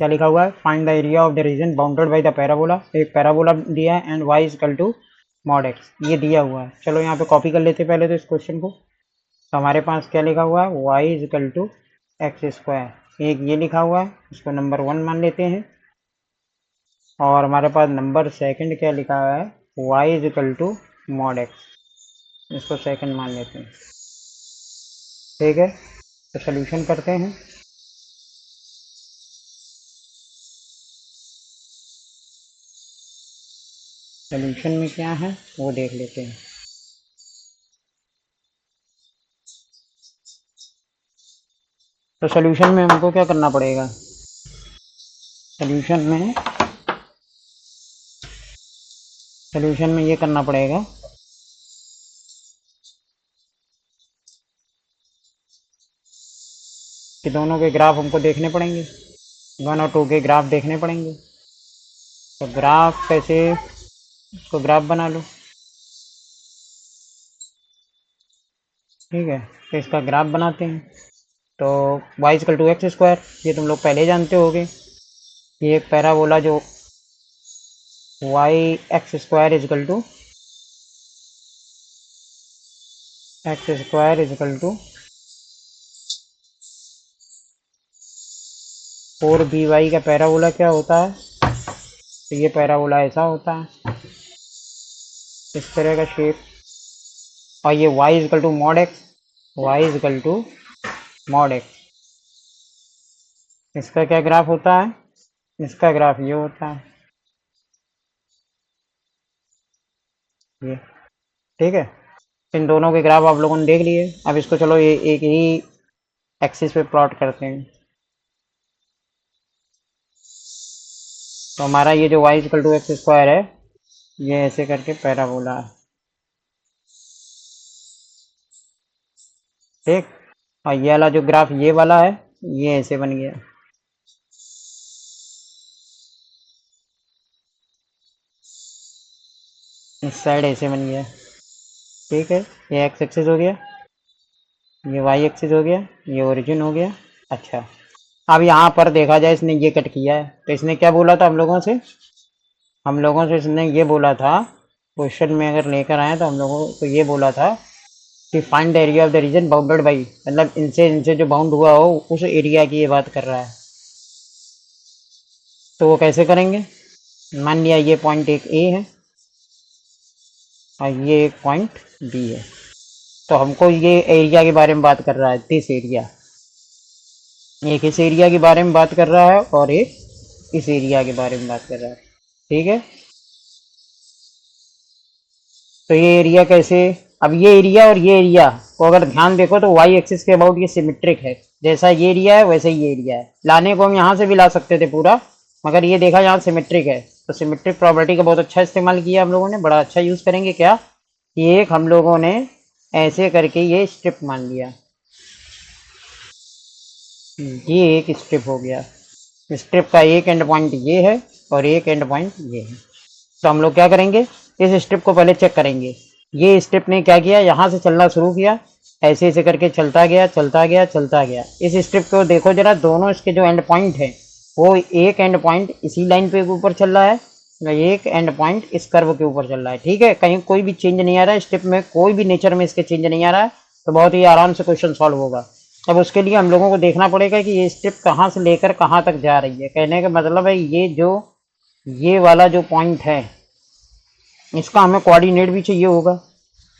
क्या लिखा हुआ है, find the area of the region bounded by the parabola. एक पैराबोला दिया है and y is equal to mod x, ये दिया हुआ है। चलो यहाँ पे कॉपी कर लेते पहले तो इस क्वेश्चन को। तो हमारे पास क्या लिखा हुआ है, y is equal to x square, एक ये लिखा हुआ है, इसको नंबर 1 मान लेते हैं। और हमारे पास नंबर सेकंड क्या लिखा हुआ है, y is equal to mod x, इसको सेकंड मान लेते हैं। ठीक है, तो सोल्यूशन करते हैं। सोल्यूशन में क्या है वो देख लेते हैं। तो सोल्यूशन में हमको क्या करना पड़ेगा, सोल्यूशन में ये करना पड़ेगा कि दोनों के ग्राफ हमको देखने पड़ेंगे, 1 और 2 के ग्राफ देखने पड़ेंगे। तो ग्राफ कैसे, इसको ग्राफ बना लो। ठीक है, तो इसका ग्राफ बनाते हैं। तो y equal to x square, ये तुम लोग पहले जानते होगे। ये एक पैराबोला जो y x square is equal to 4 by का पैराबोला क्या होता है, तो ये पैराबोला ऐसा होता है, इस तरह का शेप। और ये y is equal to mod x, y is equal to mod x, इसका क्या ग्राफ होता है, इसका ग्राफ ये होता है, ये। ठीक है, इन दोनों के ग्राफ आप लोगों ने देख लिए। अब इसको चलो ये एक ही एक्सिस पे प्लॉट करते हैं। तो हमारा ये जो y equal to x square है, ये ऐसे करके पैराबोला है। ठीक, और ये वाला जो ग्राफ ये वाला है, ये ऐसे बन गया। इस साइड ऐसे बन गया। ठीक है, ये एक्स एक्सिस हो गया, ये वाई एक्सिस हो गया, ये ओरिजिन हो गया। अच्छा, अब यहाँ पर देखा जाए इसने ये कट किया है, तो इसने क्या बोला था हम लोगों से इसने ये बोला था, क्वेश्चन में अगर लेकर आए तो हम लोगों को ये बोला था कि find the area of the region bounded by, मतलब इनसे जो बाउंड हुआ हो उस एरिया की ये बात कर रहा है। तो वो कैसे करेंगे, मान लिया ये पॉइंट एक ए है और ये एक पॉइंट बी है। तो हमको ये एरिया के बारे में बात कर रहा है, दिस एरिया, एक इस एरिया के बारे में बात कर रहा है और एक इस एरिया के बारे में बात कर रहा है। ठीक है, तो ये एरिया कैसे, अब ये एरिया और ये एरिया को अगर ध्यान देखो तो वाई एक्सिस के अबाउट ये सिमेट्रिक है, जैसा ये एरिया है वैसे ये एरिया है। लाने को हम यहाँ से भी ला सकते थे पूरा, मगर ये देखा यहाँ सिमेट्रिक है, तो सिमेट्रिक प्रॉपर्टी का बहुत अच्छा इस्तेमाल किया हम लोगों ने, बड़ा अच्छा यूज़ करेंगे। क्या, ये एक हम लोगों ने ऐसे करके ये स्ट्रिप मान लिया, ये एक स्ट्रिप हो गया। स्ट्रिप का एक एंड पॉइंट ये है और एक एंड पॉइंट ये है। तो हम लोग क्या करेंगे, इस स्ट्रिप को पहले चेक करेंगे। ये स्ट्रिप ने क्या किया, यहाँ से चलना शुरू किया, ऐसे ऐसे करके चलता गया चलता गया चलता गया। इस स्ट्रिप को देखो जरा, दोनों इसके जो एंड पॉइंट है वो एक एंड पॉइंट इसी लाइन पे ऊपर चल रहा है, एक एंड पॉइंट इस कर्व के ऊपर चल रहा है। ठीक है, कहीं कोई भी चेंज नहीं आ रहा है स्ट्रिप में, कोई भी नेचर में इसके चेंज नहीं आ रहा है, तो बहुत ही आराम से क्वेश्चन सॉल्व होगा। अब उसके लिए हम लोगों को देखना पड़ेगा कि ये स्ट्रिप कहाँ से लेकर कहाँ तक जा रही है। कहने का मतलब है ये वाला जो पॉइंट है इसका हमें कोऑर्डिनेट भी चाहिए होगा।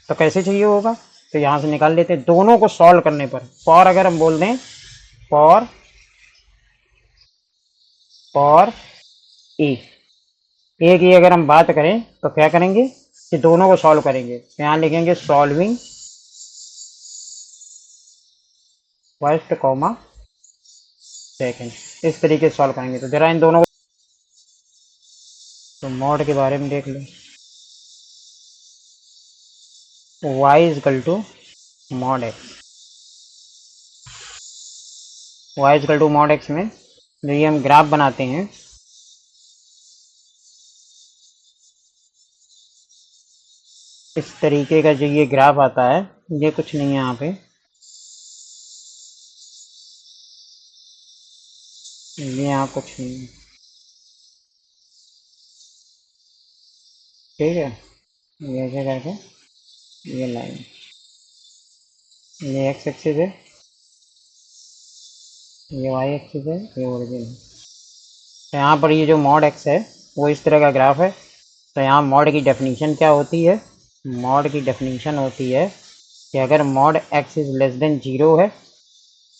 तो कैसे चाहिए होगा, तो यहाँ से निकाल लेते हैं। दोनों को सॉल्व करने पर, फॉर अगर हम बोल दें फॉर ए की अगर हम बात करें तो क्या करेंगे कि दोनों को सॉल्व करेंगे। यहाँ लिखेंगे सॉल्विंग फर्स्ट कॉमा सेकंड, इस तरीके से सॉल्व करेंगे। तो जरा इन दोनों को, तो मॉड के बारे में देख लो, y is equal to mod x, y is equal to mod x में जो ये हम ग्राफ बनाते हैं, इस तरीके का जो ये ग्राफ आता है, ये कुछ नहीं है यहाँ पे, ये यहाँ कुछ नहीं है, ठीक है। ये ऐसे करके ये लाइन, ये एक्स एक्सिस है, ये वाई एक्सिस है, ये ओरिजिन है। तो यहाँ पर ये जो मॉड एक्स है वो इस तरह का ग्राफ है। तो यहाँ मॉड की डेफिनीशन क्या होती है? मॉड की डेफिनीशन होती है कि अगर mod x is less than zero है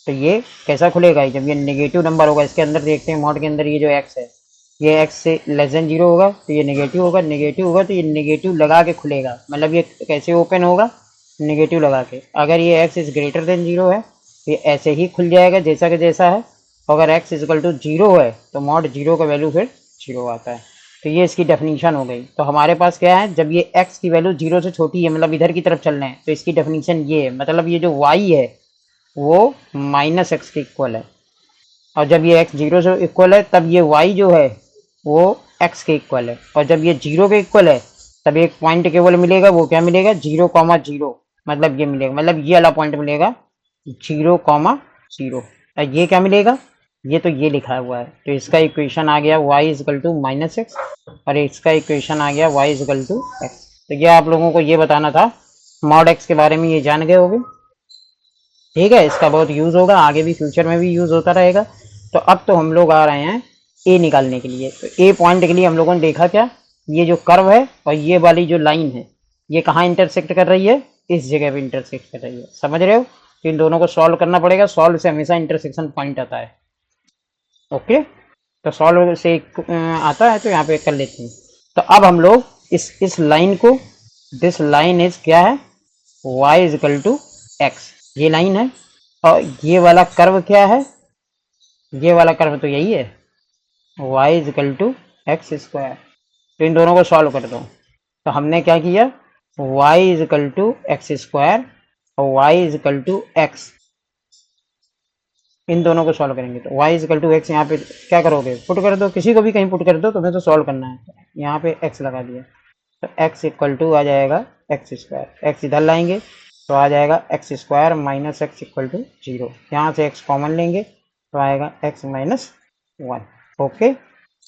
तो ये कैसा खुलेगा? जब ये नेगेटिव नंबर होगा, इसके अंदर देखते हैं मॉड के अंदर ये जो एक्स है, ये एक्स से लेस देन जीरो होगा तो ये नेगेटिव होगा, नेगेटिव होगा तो ये नेगेटिव लगा के खुलेगा। मतलब ये कैसे ओपन होगा? नेगेटिव लगा के। अगर ये x is greater than zero है तो ये ऐसे ही खुल जाएगा जैसा कि जैसा है। अगर एक्स इजकल टू जीरो है तो मॉड जीरो का वैल्यू फिर जीरो आता है। तो ये इसकी डेफिनीशन हो गई। तो हमारे पास क्या है, जब ये एक्स की वैल्यू जीरो से छोटी है, मतलब इधर की तरफ चल रहे हैं, तो इसकी डेफिनीशन ये है, मतलब ये जो वाई है वो माइनस एक्स के इक्वल है। और जब ये एक्स जीरो से इक्वल है तब ये वाई जो है वो एक्स के इक्वल है। और जब ये जीरो के इक्वल है तब एक पॉइंट केवल मिलेगा, वो क्या मिलेगा? जीरो कॉमा जीरो, मतलब ये मिलेगा, मतलब ये वाला पॉइंट मिलेगा जीरो कॉमा जीरो। और ये क्या मिलेगा? ये तो ये लिखा हुआ है। तो इसका इक्वेशन आ गया y is equal to minus x, और इसका इक्वेशन आ गया y इजकल टू एक्स। तो ये आप लोगों को ये बताना था, मॉड एक्स के बारे में ये जान गए होगे, ठीक है। इसका बहुत यूज होगा, आगे भी फ्यूचर में भी यूज होता रहेगा। तो अब तो हम लोग आ रहे हैं ए निकालने के लिए। तो ए पॉइंट के लिए हम लोगों ने देखा क्या, ये जो कर्व है और ये वाली जो लाइन है ये कहाँ इंटरसेक्ट कर रही है? इस जगह पे इंटरसेक्ट कर रही है, समझ रहे हो? तो इन दोनों को सॉल्व करना पड़ेगा। सॉल्व से हमेशा इंटरसेक्शन पॉइंट आता है, ओके। तो सॉल्व से आता है, तो यहाँ पे कर लेते हैं। तो अब हम लोग इस लाइन को, दिस लाइन इज क्या है? y is equal to x, ये लाइन है। और ये वाला कर्व क्या है? ये वाला कर्व तो यही है, y is equal to x square. तो इन दोनों को सॉल्व कर दो। तो हमने क्या किया, y is equal to x square और y is equal to x, इन दोनों को सॉल्व करेंगे। तो y is equal to x यहाँ पे क्या करोगे? पुट कर दो, किसी को भी कहीं पुट कर दो, तुम्हें तो सॉल्व करना है। यहाँ पे x लगा दिया तो x इक्वल टू आ जाएगा एक्स स्क्वायर, एक्स इधर लाएंगे तो आ जाएगा x square minus x equal to zero. यहाँ से x कॉमन लेंगे तो आएगा x माइनस वन, ओके।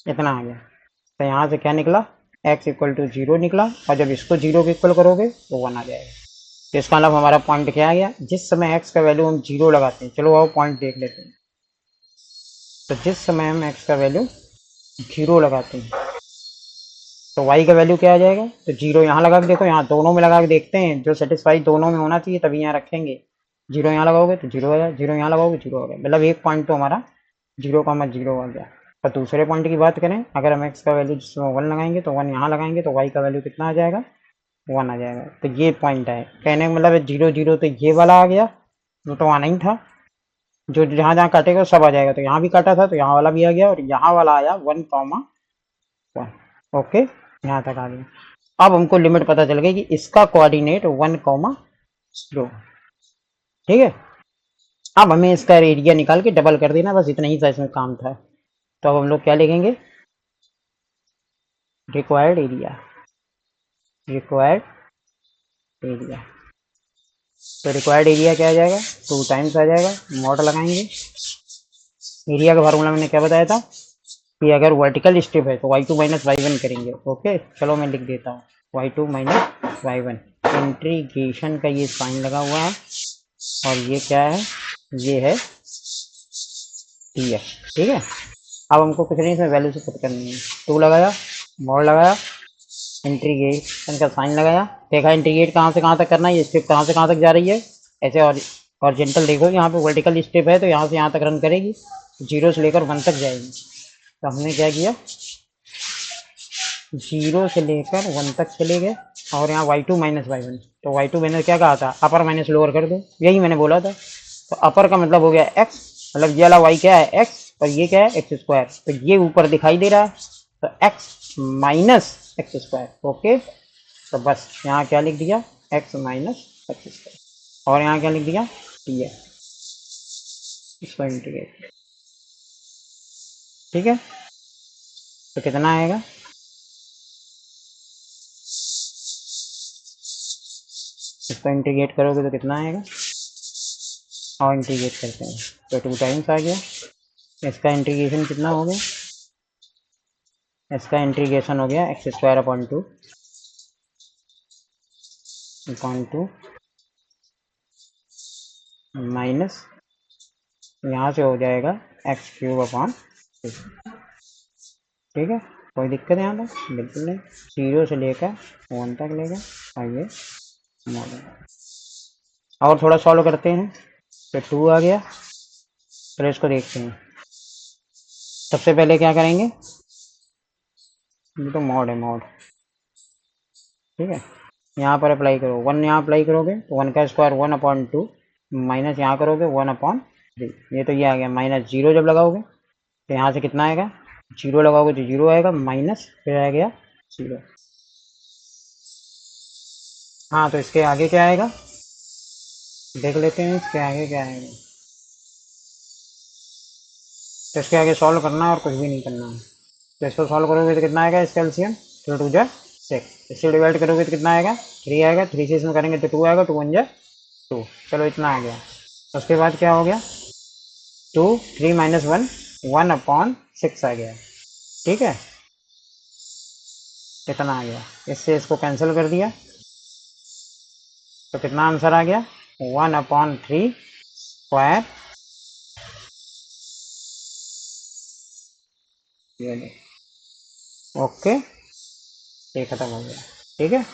इतना आ गया। तो यहाँ से क्या निकला? x इक्वल टू जीरो निकला, और जब इसको जीरो के इक्वल करोगे तो वन आ जाएगा। तो इसका मतलब हमारा पॉइंट क्या आ गया? जिस समय x का वैल्यू हम जीरो लगाते हैं, चलो आओ पॉइंट देख लेते हैं। तो जिस समय हम x का वैल्यू जीरो लगाते हैं तो y का वैल्यू क्या आ जाएगा? तो जीरो यहाँ लगा के देखो, यहाँ दोनों में लगा के देखते हैं, जो सेटिस्फाई दोनों में होना चाहिए तभी यहाँ रखेंगे। जीरो यहाँ लगाओगे तो जीरो आ जाए, जीरो यहाँ लगाओगे जीरो आ गया, मतलब एक पॉइंट तो हमारा जीरो का मत जीरो आ गया। और दूसरे पॉइंट की बात करें, अगर हम एक्स का वैल्यू जिसमें वन लगाएंगे तो वन यहाँ लगाएंगे तो वाई का वैल्यू कितना आ जाएगा? वन आ जाएगा। तो ये पॉइंट है, कहने का मतलब जीरो जीरो तो ये वाला आ गया, वो तो आना ही था। जो जहाँ जहाँ काटेगा सब आ जाएगा। तो यहाँ भी काटा था तो यहाँ वाला भी आ गया, और यहाँ वाला आया वन कॉमा वन, ओके। यहाँ तक आ गया। अब हमको लिमिट पता चल गई कि इसका कोऑर्डिनेट वन कॉमा जीरो, ठीक है। अब हमें इसका एरिया निकाल के डबल कर देना, बस इतना ही था इसमें काम था। तो अब हम लोग क्या लिखेंगे? Required area, required area. तो रिक्वायर्ड एरिया क्या आ जाएगा? टू टाइम्स आ जाएगा, मॉड लगाएंगे। एरिया का फार्मूला मैंने क्या बताया था कि अगर वर्टिकल स्ट्रिप है तो y2 माइनस वाई वन करेंगे, ओके। चलो मैं लिख देता हूँ y2 minus Y one. Integration का ये साइन लगा हुआ है, और ये क्या है? ये है dx, ठीक है। अब हमको कुछ नहीं, इसमें वैल्यू से पुट करनी है। टू लगाया, मॉड लगाया, इंटीग्रेशन का साइन लगाया, देखा इंटीग्रेट कहाँ से कहाँ तक करना है, ये स्ट्रिप कहाँ से कहाँ तक जा रही है ऐसे। और हॉरिजॉन्टल देखो, यहाँ पे वर्टिकल स्ट्रिप है तो यहाँ से यहाँ तक रन करेगी, जीरो से लेकर वन तक जाएगी। तो हमने क्या किया, जीरो से लेकर वन तक चले गए, और यहाँ y2 माइनस वाई वन। तो y2 मैंने क्या कहा था? अपर माइनस लोअर कर दो, यही मैंने बोला था। तो अपर का मतलब हो गया x, मतलब ये वाला y क्या है? x, और ये क्या है? X square. तो ये ऊपर दिखाई दे रहा है, तो x minus x square, okay. तो बस यहाँ क्या लिख दिया? x माइनस एक्स स्क्वायर, और यहाँ क्या लिख दिया? dx, इसको इंटीग्रेट, ठीक है। तो कितना आएगा? इसको इंटीग्रेट करोगे तो कितना आएगा? और इंटीग्रेट करते हैं तो टू टाइम्स आ गया, इसका इंटीग्रेशन कितना हो गया, इसका इंटीग्रेशन हो गया x square upon two minus यहाँ से हो जाएगा एक्स क्यूब अपॉन 2। ठीक है, कोई दिक्कत यहाँ तक? बिल्कुल नहीं। 0 से लेकर 1 तक लेगा और ये मॉडल। और थोड़ा सॉल्व करते हैं। तो 2 आ गया, फिर इसको देखते हैं। सबसे पहले क्या करेंगे, ये तो मॉड है, मॉड। ठीक है, यहाँ पर अप्लाई करो, 1 यहाँ अप्लाई करोगे तो 1 का स्क्वायर 1/2 माइनस यहाँ करोगे 1/3। ये तो ये आ गया माइनस 0 जब लगाओगे तो यहाँ से कितना आएगा, 0 लगाओगे तो 0 आएगा, माइनस फिर आ गया 0। हाँ, तो इसके आगे क्या आएगा देख लेते हैं, इसके आगे क्या आएगा। तो इसके आगे सॉल्व करना है और कुछ भी नहीं करना है। तो इसको सॉल्व करोगे तो कितना आएगा, इसका एलसीएम 2 2 जा 6। इससे डिवाइड करोगे तो कितना आएगा, 3 आएगा। 3 से इसमें करेंगे तो 2 आएगा, 2 1 जा 2। चलो इतना आ गया। उसके बाद क्या हो गया, 2 3 माइनस 1 1/6 आ गया। ठीक है, इतना आ गया। इससे इसको कैंसिल कर दिया तो कितना आंसर आ गया, 1/3 स्क्वायर। ओके, ये खत्म हो गया। ठीक है।